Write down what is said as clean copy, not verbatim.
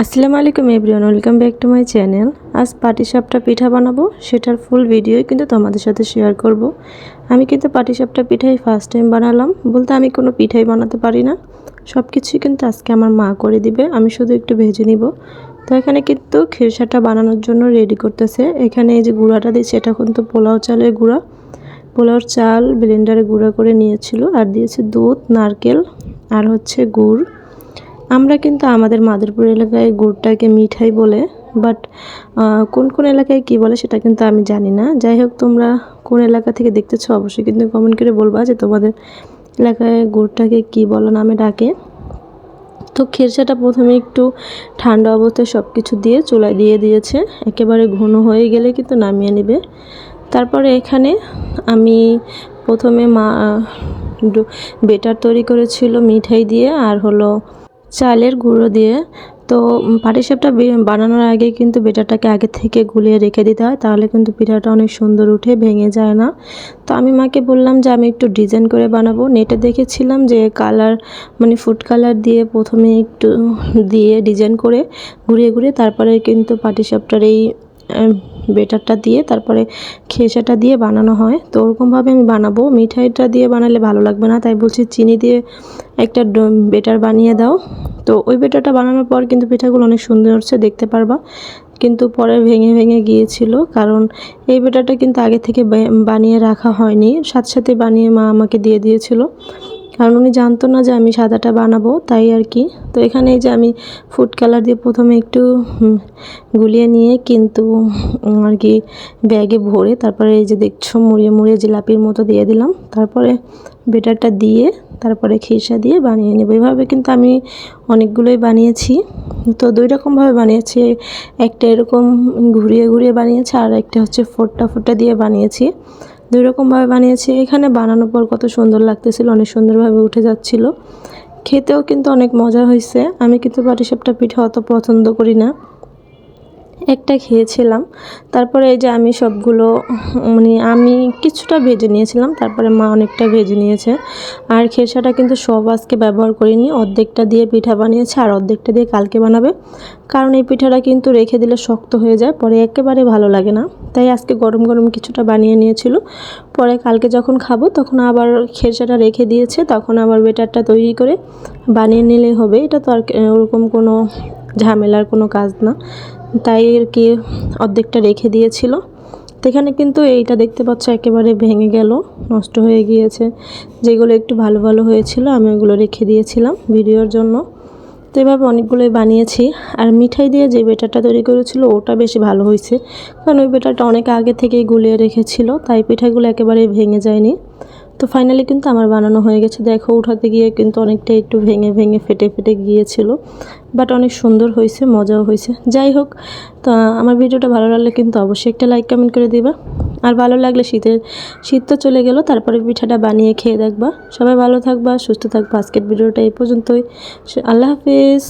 আসসালামু আলাইকুম everyone, welcome back to my channel. আজ পাটিসাপটা পিঠা বানাবো, সেটার ফুল ভিডিওই কিন্তু তোমাদের সাথে শেয়ার করব। আমি কিন্তু পাটিসাপটা পিঠাই ফার্স্ট টাইম বানালাম, বলতে আমি কোনো পিঠাই বানাতে পারি না, সব কিছুই কিন্তু আজকে আমার মা করে দিবে, আমি শুধু একটু ভেজে নিব। তো এখানে কিন্তু খেরসাটা বানানোর জন্য রেডি করতেছে। এখানে এই যে গুঁড়াটা দিয়েছে, এটা কিন্তু পোলাও চালের গুঁড়া। পোলাওর চাল ব্লেন্ডারে গুঁড়া করে নিয়েছিল, আর দিয়েছে দুধ, নারকেল আর হচ্ছে গুড়। আমরা কিন্তু আমাদের মাদারপুর এলাকায় গুড়টাকে মিঠাই বলে, বাট কোন কোন এলাকায় কি বলে সেটা কিন্তু আমি জানি না। যাই হোক, তোমরা কোন এলাকা থেকে দেখতেছো অবশ্যই কিন্তু কমেন্ট করে বলবা যে তোমাদের এলাকায় গুড়টাকে কি বলা নামে ডাকে। তো খেরসাটা প্রথমে একটু ঠান্ডা অবস্থায় সব কিছু দিয়ে চুলায় দিয়ে দিয়েছে, একেবারে ঘন হয়ে গেলে কিন্তু নামিয়ে নেবে। তারপরে এখানে আমি প্রথমে বেটার তৈরি করেছিল মিঠাই দিয়ে আর হলো চালের গুঁড়ো দিয়ে। তো পাটিসাপটা বানানোর আগে কিন্তু বেটারটাকে আগে থেকে গুলিয়ে রেখে দিতে হয়, তাহলে কিন্তু পিঠাটা অনেক সুন্দর উঠে, ভেঙে যায় না। তো আমি মাকে বললাম যে আমি একটু ডিজাইন করে বানাবো। নেটে দেখেছিলাম যে কালার মানে ফুড কালার দিয়ে প্রথমে একটু দিয়ে ডিজাইন করে ঘুরিয়ে ঘুরিয়ে তারপরে কিন্তু পাটিসাপটার এই বেটারটা দিয়ে তারপরে খেসাটা দিয়ে বানানো হয়। তো ওরকমভাবে আমি বানাবো। মিঠাইটা দিয়ে বানালে ভালো লাগবে না, তাই বলছি চিনি দিয়ে একটা বেটার বানিয়ে দাও। তো ওই বেটারটা বানানোর পর কিন্তু পিঠাগুলো অনেক সুন্দর হচ্ছে, দেখতে পারবা। কিন্তু পরে ভেঙে ভেঙে গিয়েছিল, কারণ এই বেটারটা কিন্তু আগে থেকে বানিয়ে রাখা হয়নি, সাথে সাথে বানিয়ে মা আমাকে দিয়ে দিয়েছিল, কারণ উনি জানতো না যে আমি সাদাটা বানাবো, তাই আর কি। তো এখানে এই যে আমি ফুড কালার দিয়ে প্রথমে একটু গুলিয়ে নিয়ে কিন্তু আর কি ব্যাগে ভরে তারপরে এই যে দেখছো মুড়িয়ে মুড়িয়ে জিলাপির মতো দিয়ে দিলাম। তারপরে বেটারটা দিয়ে তারপরে খেসা দিয়ে বানিয়ে নেব। এভাবে কিন্তু আমি অনেকগুলোই বানিয়েছি। তো দুই রকমভাবে বানিয়েছি, একটা এরকম ঘুরিয়ে ঘুরিয়ে বানিয়েছি, আর একটা হচ্ছে ফোঁটা ফোঁটা দিয়ে বানিয়েছি। দুই রকমভাবে বানিয়েছি। এখানে বানানোর পর কত সুন্দর লাগতেছিল, অনেক সুন্দরভাবে উঠে যাচ্ছিল, খেতেও কিন্তু অনেক মজা হয়েছে। আমি কিন্তু পাটিসাপটা পিঠা অত পছন্দ করি না, একটা খেয়েছিলাম। তারপরে এই যে আমি সবগুলো মানে আমি কিছুটা ভেজে নিয়েছিলাম, তারপরে মা অনেকটা ভেজে নিয়েছে। আর খেরসাটা কিন্তু সব আজকে ব্যবহার করিনি, অর্ধেকটা দিয়ে পিঠা বানিয়েছে আর অর্ধেকটা দিয়ে কালকে বানাবে, কারণ এই পিঠাটা কিন্তু রেখে দিলে শক্ত হয়ে যায়, পরে একেবারে ভালো লাগে না। তাই আজকে গরম গরম কিছুটা বানিয়ে নিয়েছিল, পরে কালকে যখন খাবো তখন আবার খেরসাটা রেখে দিয়েছে, তখন আবার বেটারটা তৈরি করে বানিয়ে নিলেই হবে। এটা তো আর ওরকম কোনো ঝামেলার কোনো কাজ না, তাই আর কি অর্ধেকটা রেখে দিয়েছিল। তো এখানে কিন্তু এইটা দেখতে পাচ্ছ একেবারে ভেঙে গেল, নষ্ট হয়ে গিয়েছে। যেগুলো একটু ভালো ভালো হয়েছিল আমি ওগুলো রেখে দিয়েছিলাম ভিডিওর জন্য। তো এভাবে অনেকগুলোই বানিয়েছি। আর মিঠাই দিয়ে যে বেটারটা তৈরি করেছিল ওটা বেশি ভালো হয়েছে, কারণ ওই বেটারটা অনেক আগে থেকেই গুলিয়ে রেখেছিল, তাই পিঠাগুলো একেবারেই ভেঙে যায়নি। তো ফাইনালি কিন্তু আমার বানানো হয়ে গেছে। দেখো, উঠাতে গিয়ে কিন্তু অনেকটা একটু ভেঙে ভেঙে ফেটে ফেটে গিয়েছিল, বাট অনেক সুন্দর হয়েছে, মজাও হয়েছে। যাই হোক, তো আমার ভিডিওটা ভালো লাগলে কিন্তু অবশ্যই একটা লাইক কমেন্ট করে দিবা। আর ভালো লাগলে শীত তো চলে গেল, তারপরে পিঠাটা বানিয়ে খেয়ে দেখবা। সবাই ভালো থাকবা, সুস্থ থাকবা। আজকের ভিডিওটা এই পর্যন্তই। আল্লাহ হাফিজ।